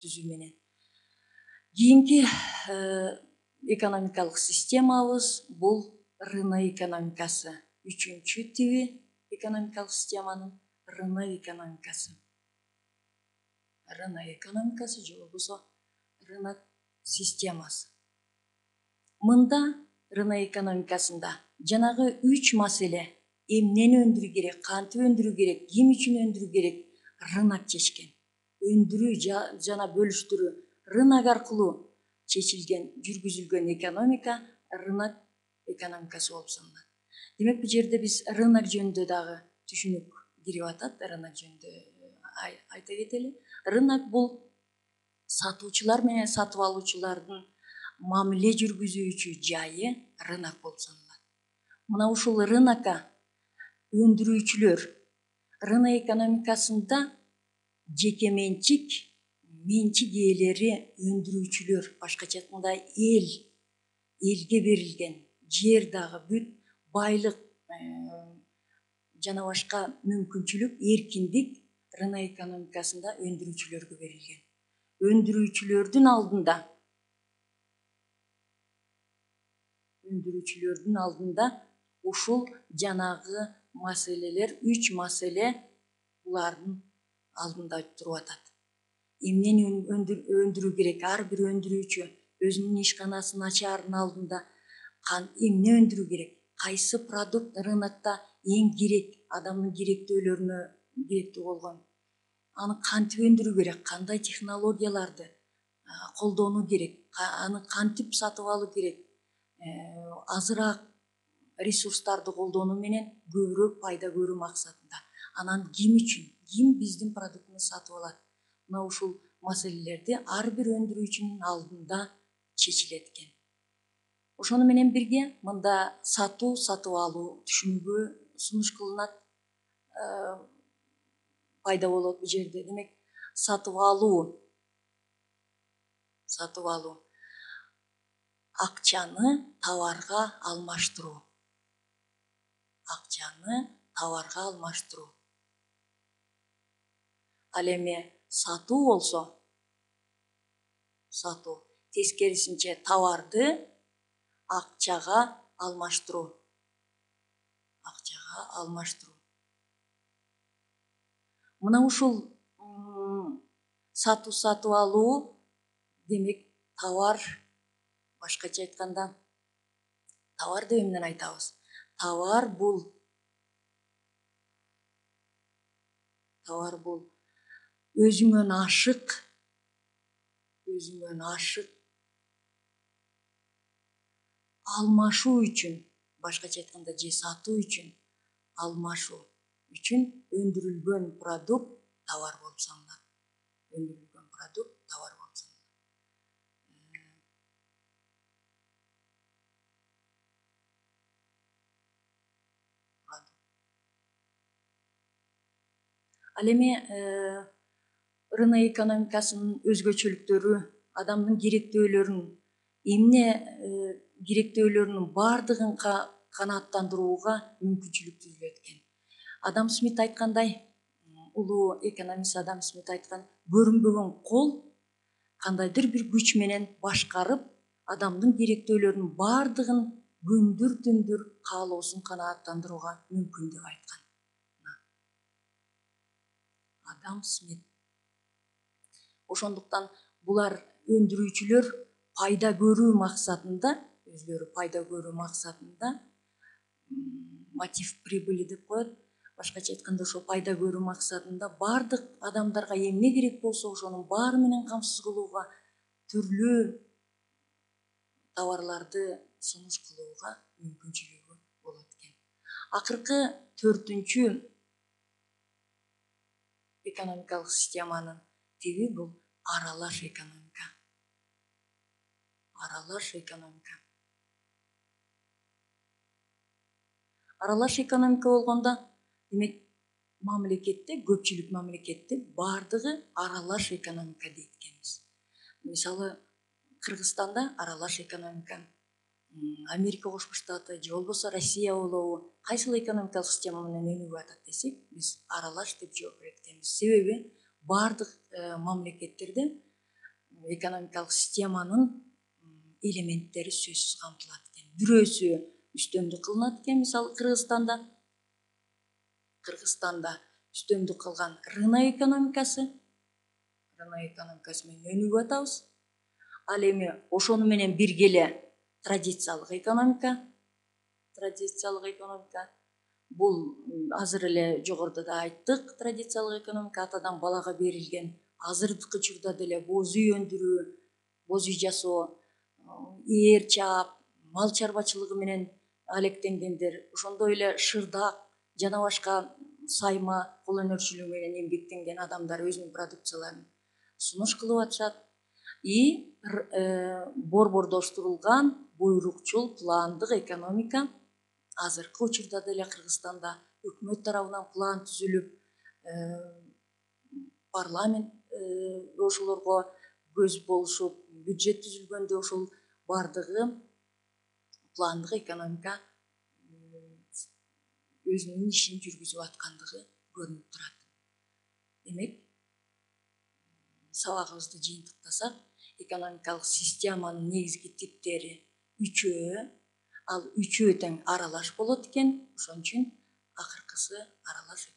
түзүү менен. Кийинки экономикалык системабыз бул рынок экономикасы. Үчүнчү тиби экономикалык системанын рынок экономикасы. Рынок экономикасы же болбосо рынок системасы. Мында рынок экономикасында жанагы 3 маселе: эмнени өндүрүү керек, кантип өндүрүү керек, ким үчүн өндүрүү керек, рынок чечкен. Өндүрүү жана бөлүштүрүү рынок аркылуу чечилген, жүргүзүлгөн экономика рынок экономикасы болуп саналат. Демек бул жерде биз рынок жөнүндө дагы түшүнүк кирип атат. Рынок жөнүндө айта кетели. Рынок бул сатуучулар менен сатып алуучулардын мамиле жүргүзүүчү жайы рынок болуп саналат. Мына ушул рынокко өндүрүүчүлөр, рынок экономикасында жеке менчик ээлери өндүрүүчүлөр, башкача айтканда элге берилген жер дагы бүт байлык жана башка мүмкүнчүлүк, эркиндик рынок экономикасында өндүрүүчүлөргө берилген. Өндүрүүчүлөрдүн алдында ушул жанагы маселелер, 3 маселе булардын алдында туруп атат. Эмнени өндүрүү керек? Ар бир өндүрүүчү өзүнүн ишканасынын ачаарынын алдында эмне өндүрүү керек? Кайсы продукт рынокто эң керек, адамдын керектөөлөрүнө керектүү болгон? Аны кантип өндүрүү керек? Кандай технологияларды колдонуу керек? Аны кантип сатып алуу керек? Азыраак ресурстарды колдонуу менен көбүрөөк пайда көрүү максатында. Анан ким үчүн? Ким биздин продуктубузду сатып алат? Мына ушул маселелерди ар бир өндүрүүчүнүн алдында чечилет экен. Ошону менен бирге мында сатуу, сатып алуу түшүнүгү сунуш кылынат, пайда болот бул жерде. Демек, сатып алуу акчаны товарга алмаштыруу. Ал эми сатуу болсо, тескерисинче товарды акчага алмаштыруу. Мына ушул сатып алуу, демек товар, башкача айтканда, товар деп эмнени айтабыз? Товар бул өзүңөн ашык алмашуу үчүн, башкача айтканда же сатуу үчүн, алмашуу үчүн өндүрүлгөн продукт товар болуп саналат. Ал эми рынок экономикасынын өзгөчөлүктөрү адамдын керектөөлөрүнүн бардыгын канааттандырууга мүмкүнчүлүк түзүлөт экен. Адам Смит айткандай, улуу экономист Адам Смит айткан, көрүнбөгөн кол кандайдыр бир күч менен башкарып, адамдын керектөөлөрүнүн бардыгын күндүр түндүр каалоосун канааттандырууга мүмкүн деп айткан. Адам Смит. Ошондуктан булар өндүрүүчүлөр пайда көрүү максатында, мотив прибыли деп коет. Башкача айтканда, ошо пайда көрүү максатында бардык адамдарга эмне керек болсо ошонун баары менен камсыз кылууга, түрлүү товарларды сунуш кылууга мүмкүнчүлүгү болот экен. Акыркы 4-үнчү экономикалык системанын тиби бул аралаш экономика. Аралаш экономика болгондо, демек, көпчүлүк мамлекетте бардыгы аралаш экономика дейт экенбиз. Мисалы, Кыргызстанда аралаш экономика, Америка Кошмо Штаты же болбосо Россия болобу, кайсыл экономикалык система менен өнүгүп атат десек, биз аралаш деп жооп берет экенбиз. Себеби бардык мамлекеттерде экономикалык системанын элементтери сөзсүз камтылат экен. Бирөөсү үстөмдүк кылынат экен, мисалы Кыргызстанда үстөмдүк кылган рынок экономикасы менен өнүгүп атабыз. Ал эми ошону менен бирге эле традициялык экономика бул азыр эле жогоруда да айттык, традициялык экономика атадан балага берилген, азыркы учурда деле боз үй өндүрүү, боз үй жасоо, ээр чаап, мал чарбачылыгы менен алектенгендер, ошондой эле шырдак жана башка сайма кол өнөрчүлүгү менен эмгектенген адамдар өзүнүн продукцияларын сунуш кылып атышат. И борбордоштурулган буйрукчул пландык экономика азыркы учурда деле Кыргызстанда өкмөт тарабынан план түзүлүп, парламент ошолорго көз болушуп, бюджет түзүлгөндө ошол бардыгы пландык экономика өзүнүн ишин жүргүзүп аткандыгы көрүнүп турат. Демек, сабагыбызды жыйынтыктасак, экономикалык системанын негизги типтери үчөө, ал үчөө тең аралаш болот экен. Ошон үчүн акыркысы аралаш